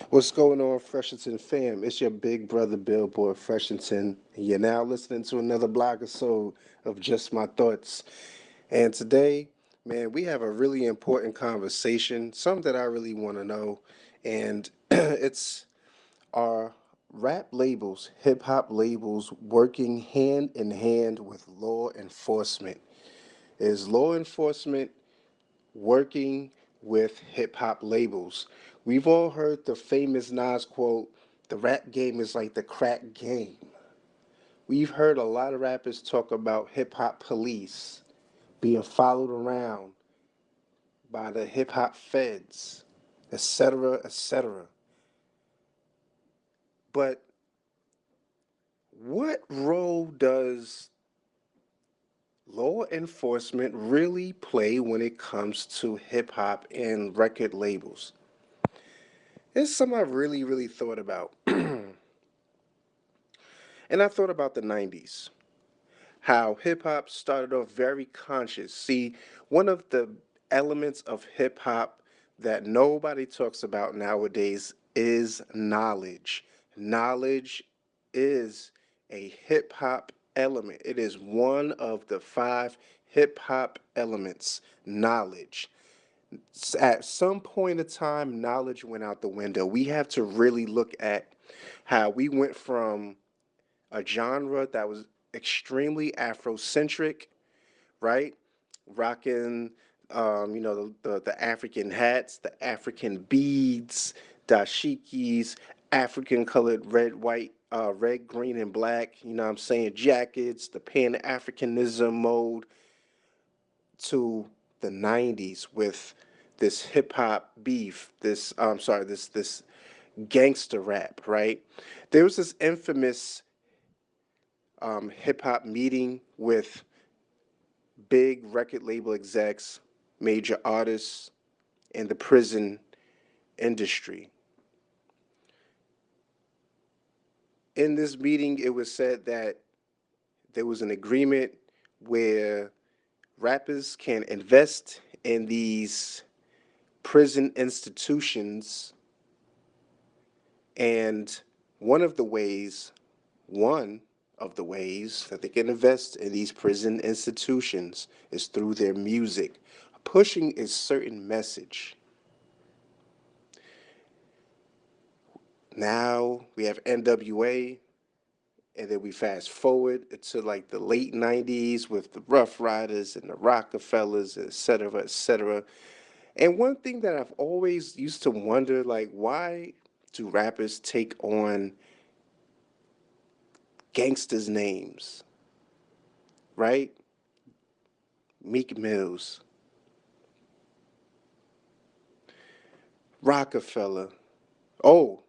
What's going on, Freshington fam? It's your big brother Billboard Freshington, and you're now listening to another blog episode of Just My Thoughts. And today, man, we have a really important conversation, something that I really want to know, and it's our rap labels, hip hop labels, working hand in hand with law enforcement. Is law enforcement working with hip hop labels? We've all heard the famous Nas quote, the rap game is like the crack game. We've heard a lot of rappers talk about hip hop police being followed around by the hip hop feds, etc., etc. But what role does law enforcement really play when it comes to hip hop and record labels? It's something I've really thought about. And I thought about the 90s, how hip hop started off very conscious. See, one of the elements of hip hop that nobody talks about nowadays is knowledge. Knowledge is a hip hop element, it is one of the five hip hop elements: knowledge. At some point in time, knowledge went out the window. We have to really look at how we went from a genre that was extremely Afrocentric, right? Rocking, the African hats, the African beads, dashikis, African colored red, green, and black. You know what I'm saying? Jackets, the Pan Africanism mode, to the '90s with this hip hop beef. This gangster rap, right? There was this infamous hip hop meeting with big record label execs, major artists, and the prison industry. In this meeting, it was said that there was an agreement where rappers can invest in these prison institutions, and one of the ways, one of the ways that they can invest in these prison institutions is through their music, pushing a certain message. Now we have NWA, and then we fast forward to like the late '90s with the Rough Riders and the Rockefellers, et cetera, et cetera. And one thing that I've always used to wonder, like, why do rappers take on gangsters' names, right? Meek Mills, Rockefeller. Oh,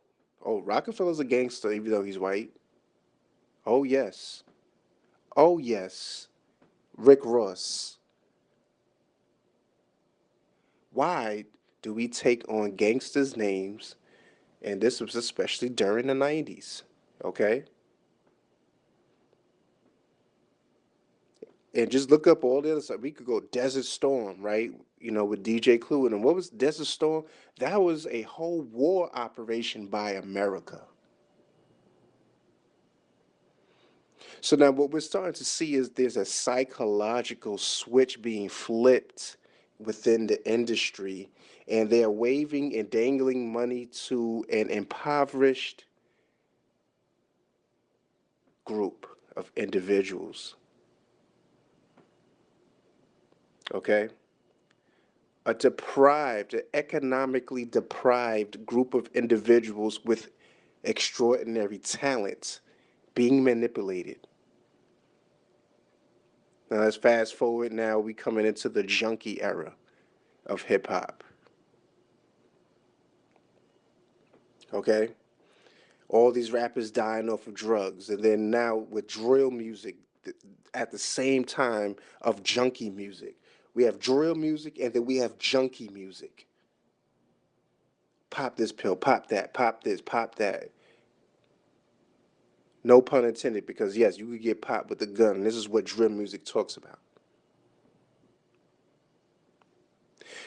Rockefeller's a gangster even though he's white. Oh yes. Oh yes. Rick Ross. Why do we take on gangsters' names? And this was especially during the '90s. Okay? And just look up all the other stuff. We could go Desert Storm, right? You know, with DJ Clue. And what was Desert Storm? That was a whole war operation by America. So now what we're starting to see is there's a psychological switch being flipped within the industry, and they're waving and dangling money to an impoverished group of individuals. Okay? A deprived, an economically deprived group of individuals with extraordinary talents being manipulated. Now let's fast forward. Now we coming into the junkie era of hip hop. Okay? All these rappers dying off of drugs, and then now with drill music at the same time of junkie music. We have drill music, and then we have junkie music. Pop this pill, pop that, pop this, pop that. No pun intended, because yes, you could get popped with a gun, and this is what drill music talks about.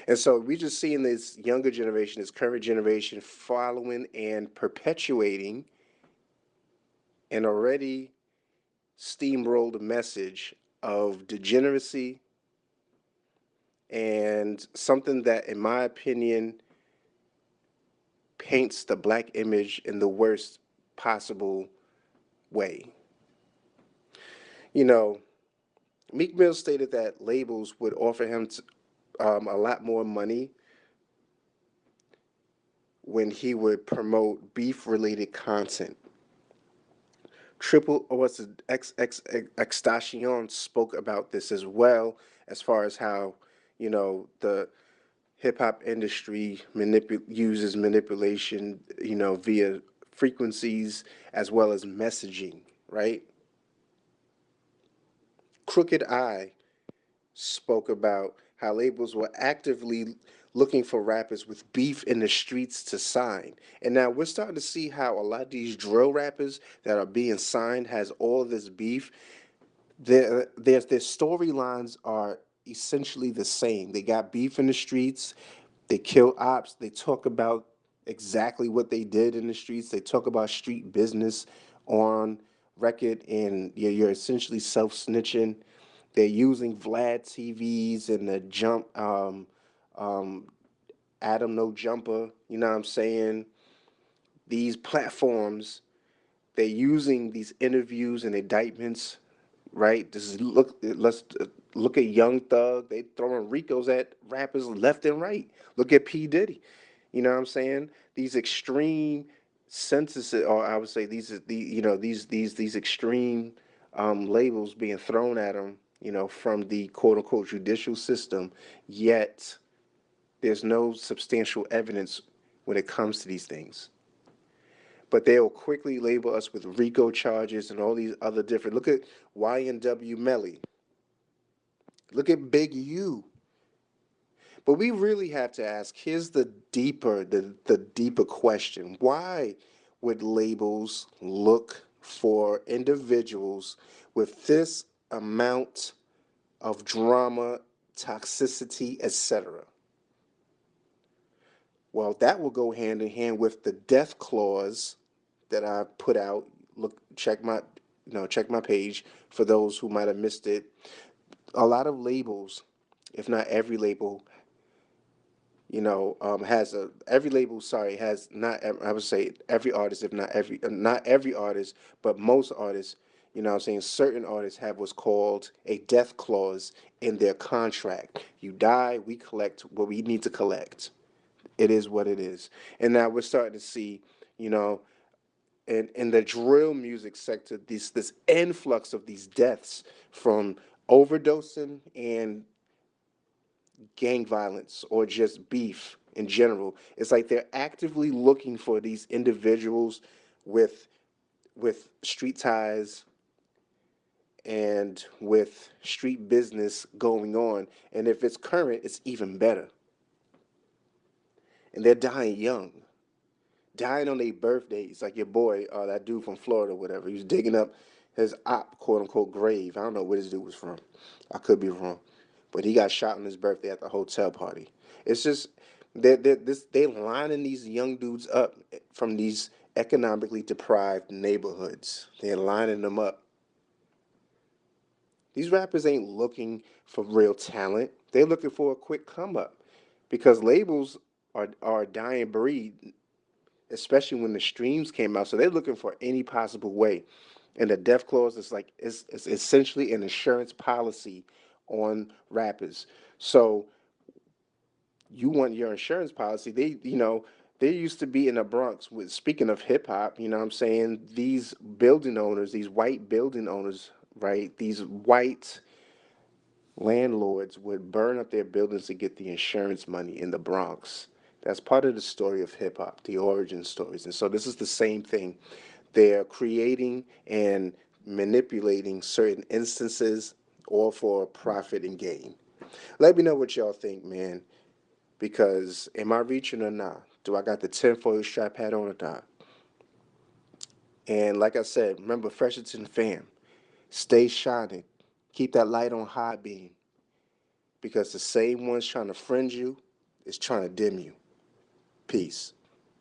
And so we just seeing this younger generation, this current generation, following and perpetuating an already steamrolled message of degeneracy and something that, in my opinion, paints the black image in the worst possible way. You know, Meek Mill stated that labels would offer him a lot more money when he would promote beef related content. Triple, or what's it, Extacion spoke about this as well, as far as how, the hip hop industry uses manipulation, via frequencies as well as messaging, right? Crooked Eye spoke about how labels were actively looking for rappers with beef in the streets to sign. And now we're starting to see how a lot of these drill rappers that are being signed has all this beef. Their storylines are essentially the same. They got beef in the streets. They kill ops. They talk about exactly what they did in the streets. They talk about street business on record, and you're essentially self snitching. They're using Vlad TVs and the um, Adam No Jumper. You know what I'm saying? These platforms, they're using these interviews and indictments, right? This is let's look at Young Thug. They throwing Ricos at rappers left and right. Look at P Diddy. You know what I'm saying? These extreme sentences, or I would say these are these extreme labels being thrown at them. From the quote unquote judicial system. Yet there's no substantial evidence when it comes to these things, but they'll quickly label us with RICO charges and all these other different. Look at YNW Melly. Look at Big U. But we really have to ask. Here's the deeper question: why would labels look for individuals with this amount of drama, toxicity, etc.? Well, that will go hand in hand with the death clause that I put out. Look, check my page for those who might have missed it. A lot of labels, if not every label, has a every label. Sorry, has not. I would say every artist, if not every artist, but most artists. I'm saying certain artists have what's called a death clause in their contract. You die, we collect what we need to collect. It is what it is. And now we're starting to see, you know, in the drill music sector, this influx of these deaths from overdosing and gang violence or just beef in general. It's like they're actively looking for these individuals with street ties and with street business going on. And if it's current, it's even better. And they're dying young, dying on their birthdays, like your boy, that dude from Florida, whatever. He was digging up his quote unquote grave. I don't know where this dude was from. I could be wrong, but he got shot on his birthday at the hotel party. It's just they lining these young dudes up from these economically deprived neighborhoods. They're lining them up. These rappers ain't looking for real talent. They're looking for a quick come up because labels are a dying breed, especially when the streams came out. So they're looking for any possible way. And the death clause is like it's essentially an insurance policy on rappers. So you want your insurance policy. They used to be in the Bronx with, speaking of hip hop, you know what I'm saying? These building owners, these white building owners, right? These white landlords would burn up their buildings to get the insurance money in the Bronx. That's part of the story of hip hop, the origin stories. And so this is the same thing. They're creating and manipulating certain instances, all for profit and gain. Let me know what y'all think, man, because am I reaching or not? Do I got the tinfoil strap hat on or not? And like I said, remember, Fresherton fam, stay shining. Keep that light on high beam, because the same ones trying to friend you is trying to dim you. Peace.